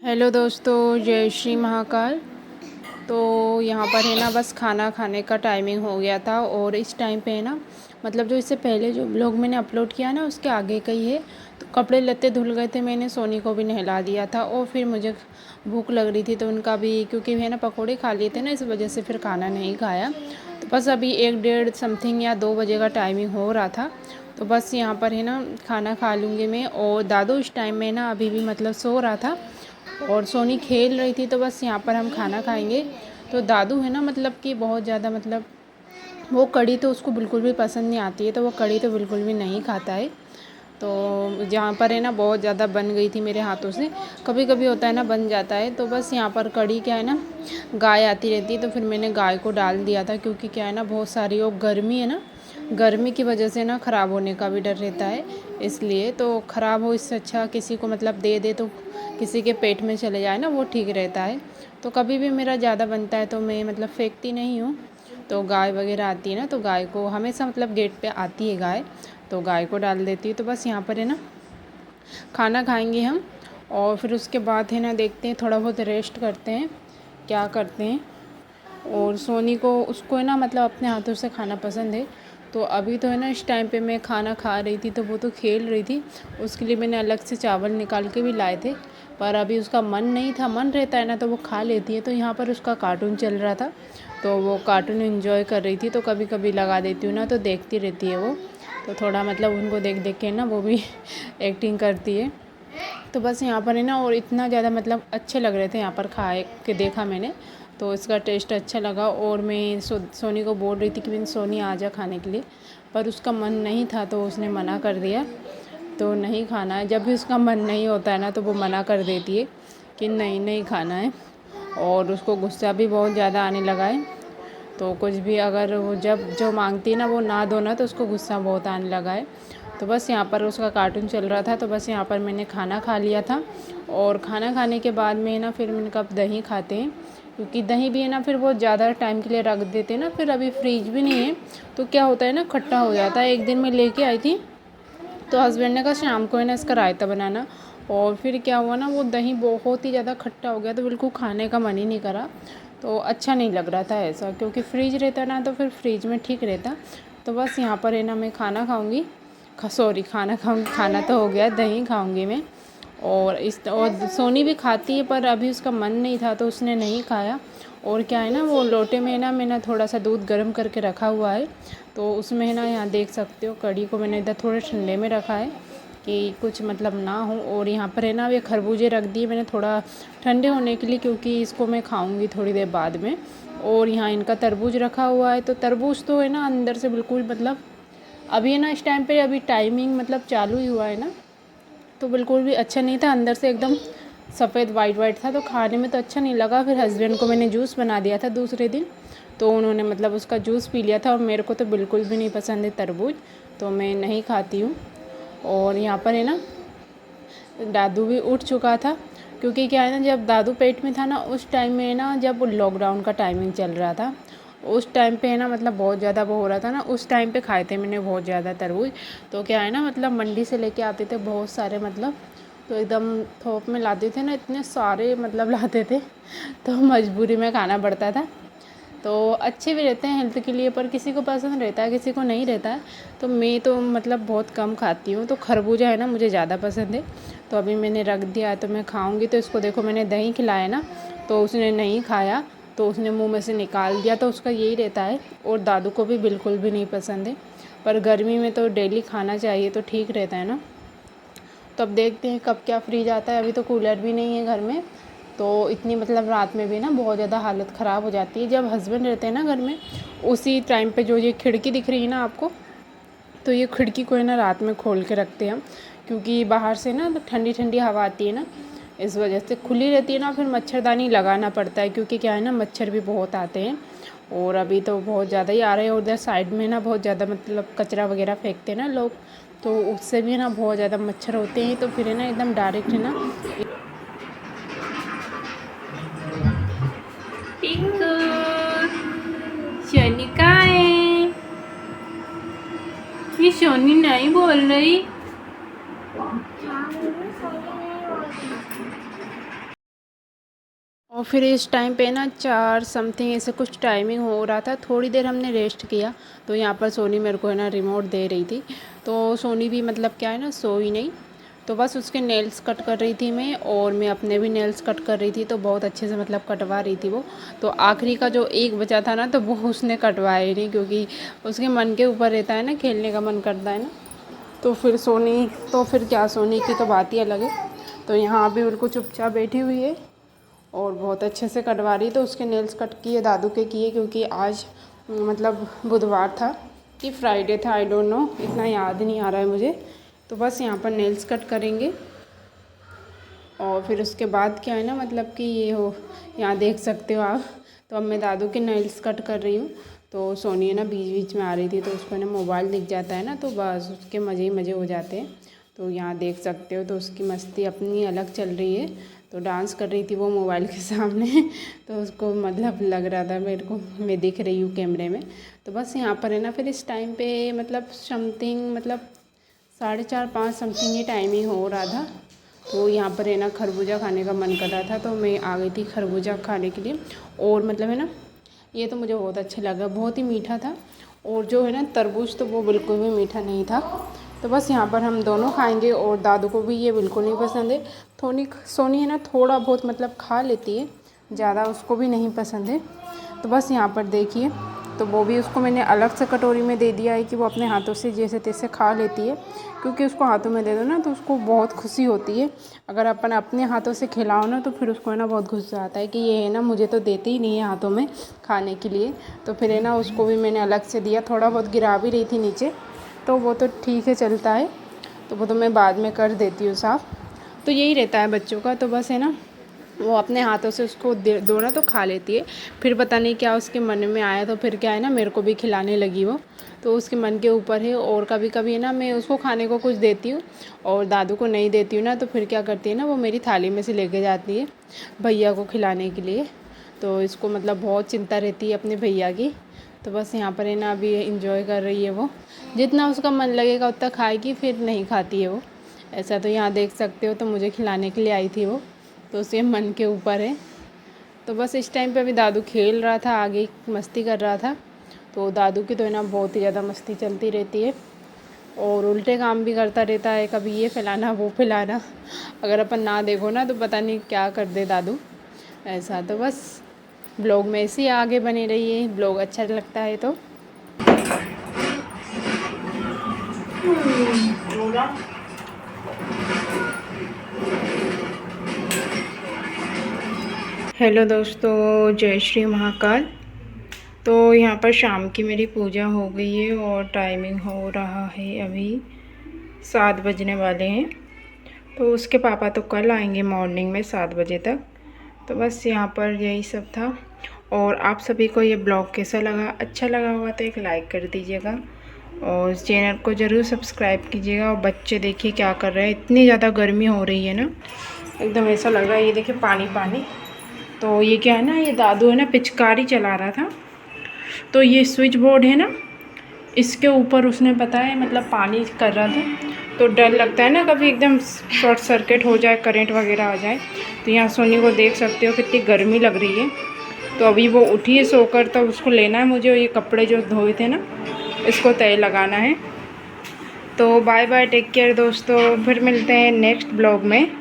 Hello दोस्तों, जय श्री महाकाल। तो यहाँ पर है ना, बस खाना खाने का टाइमिंग हो गया था और इस टाइम पे है ना, मतलब जो इससे पहले जो ब्लॉग मैंने अपलोड किया ना उसके आगे का ही है। तो कपड़े लत्ते धुल गए थे, मैंने सोनी को भी नहला दिया था और फिर मुझे भूख लग रही थी तो उनका भी, क्योंकि है ना पकोड़े खा लिए थे ना, इस वजह से फिर खाना नहीं खाया। तो बस अभी 1 डेढ़ समथिंग या 2 बजे का टाइमिंग हो रहा था। तो बस यहाँ पर है ना खाना खा लूँगी मैं। और दादू इस टाइम में ना अभी भी मतलब सो रहा था और सोनी खेल रही थी। तो बस यहाँ पर हम खाना खाएंगे। तो दादू है ना, मतलब कि बहुत ज़्यादा, मतलब वो कढ़ी तो उसको बिल्कुल भी पसंद नहीं आती है, तो वो कढ़ी तो बिल्कुल भी नहीं खाता है। तो जहाँ पर है ना बहुत ज़्यादा बन गई थी मेरे हाथों से, कभी कभी होता है ना बन जाता है। तो बस यहाँ पर कढ़ी क्या है ना, गाय आती रहती है तो फिर मैंने गाय को डाल दिया था, क्योंकि क्या है ना बहुत सारी वो गर्मी है ना, गर्मी की वजह से ना ख़राब होने का भी डर रहता है। इसलिए तो ख़राब हो इससे अच्छा किसी को मतलब दे दे, तो किसी के पेट में चले जाए ना, वो ठीक रहता है। तो कभी भी मेरा ज़्यादा बनता है तो मैं मतलब फेंकती नहीं हूँ। तो गाय वगैरह आती है ना, तो गाय को हमेशा मतलब गेट पे आती है गाय, तो गाय को डाल देती हूँ। तो बस यहाँ पर है ना खाना खाएंगे हम और फिर उसके बाद है ना देखते हैं, थोड़ा बहुत रेस्ट करते हैं, क्या करते हैं। और सोनी को, उसको है ना मतलब अपने हाथों से खाना पसंद है। तो अभी तो है ना इस टाइम पे मैं खाना खा रही थी तो वो तो खेल रही थी, उसके लिए मैंने अलग से चावल निकाल के भी लाए थे। पर अभी उसका मन नहीं था, मन रहता है ना तो वो खा लेती है। तो यहाँ पर उसका कार्टून चल रहा था तो वो कार्टून एंजॉय कर रही थी। तो कभी कभी लगा देती हूँ ना तो देखती रहती है वो। तो थोड़ा मतलब उनको देख देख के ना वो भी एक्टिंग करती है। तो बस यहाँ पर है ना, और इतना ज़्यादा मतलब अच्छे लग रहे थे यहाँ पर, खाए के देखा मैंने तो इसका टेस्ट अच्छा लगा। और मैं सोनी को बोल रही थी कि सोनी आ जा खाने के लिए, पर उसका मन नहीं था तो उसने मना कर दिया। तो नहीं खाना है, जब भी उसका मन नहीं होता है ना तो वो मना कर देती है कि नहीं नहीं खाना है। और उसको गुस्सा भी बहुत ज़्यादा आने लगा है। तो कुछ भी अगर वो जब जो मांगती है ना वो ना दो ना, तो उसको गुस्सा बहुत आने लगा है। तो बस यहाँ पर उसका कार्टून चल रहा था। तो बस यहाँ पर मैंने खाना खा लिया था और खाना खाने के बाद में ना फिर मैंने कब दही खाते हैं, क्योंकि दही भी है ना फिर बहुत ज़्यादा टाइम के लिए रख देते हैं ना, फिर अभी फ्रीज भी नहीं है तो क्या होता है ना खट्टा हो जाता है। एक दिन मैं लेके आई थी तो हस्बैंड ने कहा शाम को है ना इसका रायता बनाना, और फिर क्या हुआ ना वो दही बहुत ही ज़्यादा खट्टा हो गया तो बिल्कुल खाने का मन ही नहीं करा। तो अच्छा नहीं लग रहा था ऐसा, क्योंकि फ्रीज रहता ना तो फिर फ्रीज में ठीक रहता। तो बस यहाँ पर है ना मैं खाना खाऊंगी, सॉरी खाना खाऊंगी, खाना तो हो गया, दही खाऊंगी मैं। और सोनी भी खाती है पर अभी उसका मन नहीं था तो उसने नहीं खाया। और क्या है ना वो लोटे में ना मैंने थोड़ा सा दूध गर्म करके रखा हुआ है, तो उसमें है ना यहाँ देख सकते हो कढ़ी को मैंने इधर थोड़े ठंडे में रखा है कि कुछ मतलब ना हो। और यहाँ पर है ना ये खरबूजे रख दिए मैंने थोड़ा ठंडे होने के लिए, क्योंकि इसको मैं खाऊंगी थोड़ी देर बाद में। और यहाँ इनका तरबूज रखा हुआ है, तो तरबूज तो है ना अंदर से बिल्कुल मतलब अभी है ना इस टाइम पे अभी टाइमिंग मतलब चालू ही हुआ है ना, तो बिल्कुल भी अच्छा नहीं था, अंदर से एकदम सफ़ेद वाइट वाइट था, तो खाने में तो अच्छा नहीं लगा। फिर हस्बैंड को मैंने जूस बना दिया था दूसरे दिन, तो उन्होंने मतलब उसका जूस पी लिया था। और मेरे को तो बिल्कुल भी नहीं पसंद है तरबूज, तो मैं नहीं खाती हूँ। और यहाँ पर है ना दादू भी उठ चुका था, क्योंकि क्या है ना जब दादू पेट में था ना उस टाइम में ना, जब लॉकडाउन का टाइमिंग चल रहा था उस टाइम पे है ना, मतलब बहुत ज़्यादा वो हो रहा था ना, उस टाइम पे खाए थे मैंने बहुत ज़्यादा तरबूज। तो क्या है ना मतलब मंडी से लेके आते थे बहुत सारे, मतलब तो एकदम थोक में लाते थे ना, इतने सारे मतलब लाते थे तो मजबूरी में खाना पड़ता था। तो अच्छे भी रहते हैं हेल्थ के लिए, पर किसी को पसंद रहता है किसी को नहीं रहता है। तो मैं तो मतलब बहुत कम खाती हूँ। तो खरबूजा है ना मुझे ज़्यादा पसंद है, तो अभी मैंने रख दिया है तो मैं खाऊंगी। तो इसको देखो मैंने दही खिलाया ना, तो उसने नहीं खाया, तो उसने मुंह में से निकाल दिया, तो उसका यही रहता है। और दादू को भी बिल्कुल भी नहीं पसंद है, पर गर्मी में तो डेली खाना चाहिए तो ठीक रहता है ना। तो अब देखते हैं कब क्या फ्रीज आता है, अभी तो कूलर भी नहीं है घर में। तो इतनी मतलब रात में भी ना बहुत ज़्यादा हालत ख़राब हो जाती है जब हस्बैंड रहते हैं ना घर में। उसी टाइम पे जो ये खिड़की दिख रही है ना आपको, तो ये खिड़की को है ना रात में खोल के रखते हैं हम, क्योंकि बाहर से ना ठंडी ठंडी हवा आती है ना, इस वजह से खुली रहती है ना। फिर मच्छरदानी लगाना पड़ता है, क्योंकि क्या है ना मच्छर भी बहुत आते हैं, और अभी तो बहुत ज़्यादा ही आ रहे हैं। और उधर साइड में ना बहुत ज़्यादा मतलब कचरा वगैरह फेंकते हैं ना लोग, तो उससे भी ना बहुत ज़्यादा मच्छर होते हैं। तो फिर है ना एकदम डायरेक्ट है ना। टिंकू, शोनी कहाँ है? ये शोनी नहीं बोल रही। और फिर इस टाइम पे ना 4 समथिंग ऐसे कुछ टाइमिंग हो रहा था। थोड़ी देर हमने रेस्ट किया, तो यहाँ पर सोनी मेरे को है ना रिमोट दे रही थी। तो सोनी भी मतलब क्या है ना सोई नहीं, तो बस उसके नेल्स कट कर रही थी मैं, और मैं अपने भी नेल्स कट कर रही थी। तो बहुत अच्छे से मतलब कटवा रही थी वो। तो आखिरी का जो एक बचा था ना, तो वो उसने कटवाया ही नहीं, क्योंकि उसके मन के ऊपर रहता है ना, खेलने का मन करता है ना। तो फिर सोनी, तो फिर क्या, सोनी की तो बात ही अलग है। तो यहाँ भी बिल्कुल चुपचाप बैठी हुई है और बहुत अच्छे से कटवा रही। तो उसके नेल्स कट किए, दादू के किए, क्योंकि आज मतलब बुधवार था कि फ्राइडे था, आई डोंट नो, इतना याद नहीं आ रहा है मुझे। तो बस यहाँ पर नेल्स कट करेंगे और फिर उसके बाद क्या है ना, मतलब कि ये हो, यहाँ देख सकते हो आप। तो अब मैं दादू के नेल्स कट कर रही हूँ। तो सोनी है ना बीच बीच में आ रही थी, तो उसको ना मोबाइल दिख जाता है ना, तो बस उसके मज़े ही मज़े हो जाते हैं। तो यहाँ देख सकते हो, तो उसकी मस्ती अपनी अलग चल रही है। तो डांस कर रही थी वो मोबाइल के सामने तो उसको मतलब लग रहा था मेरे को मैं दिख रही हूँ कैमरे में। तो बस यहाँ पर है ना, फिर इस टाइम पे मतलब समथिंग मतलब 4:30-5 समथिंग ही टाइमिंग हो रहा था। तो यहाँ पर है ना खरबूजा खाने का मन कर रहा था, तो मैं आ गई थी खरबूजा खाने के लिए। और मतलब है ना, ये तो मुझे बहुत अच्छा लगा, बहुत ही मीठा था। और जो है ना तरबूज, तो वो बिल्कुल भी मीठा नहीं था। तो बस यहाँ पर हम दोनों खाएंगे, और दादू को भी ये बिल्कुल नहीं पसंद है। सोनी है ना थोड़ा बहुत मतलब खा लेती है, ज़्यादा उसको भी नहीं पसंद है। तो बस यहाँ पर देखिए, तो वो भी उसको मैंने अलग से कटोरी में दे दिया है कि वो अपने हाथों से जैसे तैसे खा लेती है, क्योंकि उसको हाथों में दे दो ना तो उसको बहुत खुशी होती है। अगर अपन अपने हाथों से खिलाओ ना, तो फिर उसको है ना बहुत गुस्सा आता है कि ये है ना मुझे तो देते ही नहीं है हाथों में खाने के लिए। तो फिर है ना उसको भी मैंने अलग से दिया, थोड़ा बहुत गिरा भी रही थी नीचे, तो वो तो ठीक है, चलता है। तो वो तो मैं बाद में कर देती हूँ साफ़। तो यही रहता है बच्चों का, तो बस है ना वो अपने हाथों से उसको दो ना तो खा लेती है। फिर पता नहीं क्या उसके मन में आया, तो फिर क्या है ना मेरे को भी खिलाने लगी वो। तो उसके मन के ऊपर है। और कभी कभी है ना मैं उसको खाने को कुछ देती हूँ और दादू को नहीं देती हूँ ना, तो फिर क्या करती है ना, वो मेरी थाली में से लेके जाती है भैया को खिलाने के लिए। तो इसको मतलब बहुत चिंता रहती है अपने भैया की। तो बस यहाँ पर है ना अभी इंजॉय कर रही है वो, जितना उसका मन लगेगा उतना खाएगी, फिर नहीं खाती है वो। ऐसा तो यहाँ देख सकते हो। तो मुझे खिलाने के लिए आई थी वो, तो उसके मन के ऊपर है। तो बस इस टाइम पे अभी दादू खेल रहा था, आगे मस्ती कर रहा था। तो दादू की तो है ना बहुत ही ज़्यादा मस्ती चलती रहती है, और उल्टे काम भी करता रहता है, कभी ये फैलाना वो फैलाना। अगर अपन ना देखो ना तो पता नहीं क्या कर दे दादू। ऐसा तो बस ब्लॉग में ऐसे ही आगे बने रहिए, ब्लॉग अच्छा लगता है तो। हेलो दोस्तों, जय श्री महाकाल। तो यहाँ पर शाम की मेरी पूजा हो गई है और टाइमिंग हो रहा है अभी 7 बजने वाले हैं। तो उसके पापा तो कल आएंगे मॉर्निंग में 7 बजे तक। तो बस यहाँ पर यही सब था। और आप सभी को ये ब्लॉग कैसा लगा, अच्छा लगा हुआ तो एक लाइक कर दीजिएगा और चैनल को ज़रूर सब्सक्राइब कीजिएगा। और बच्चे देखिए क्या कर रहे हैं, इतनी ज़्यादा गर्मी हो रही है ना, एकदम ऐसा लग रहा है। ये देखिए पानी पानी। तो ये क्या है ना, ये दादू है ना पिचकारी चला रहा था। तो ये स्विच बोर्ड है ना, इसके ऊपर उसने पता है मतलब पानी कर रहा था। तो डर लगता है ना कभी एकदम शॉर्ट सर्किट हो जाए, करंट वगैरह आ जाए। तो यहाँ सोनी को देख सकते हो कितनी गर्मी लग रही है। तो अभी वो उठी है सोकर, तो उसको लेना है मुझे। ये कपड़े जो धोए थे ना, इसको तय लगाना है। तो बाय बाय, टेक केयर दोस्तों, फिर मिलते हैं नेक्स्ट ब्लॉग में।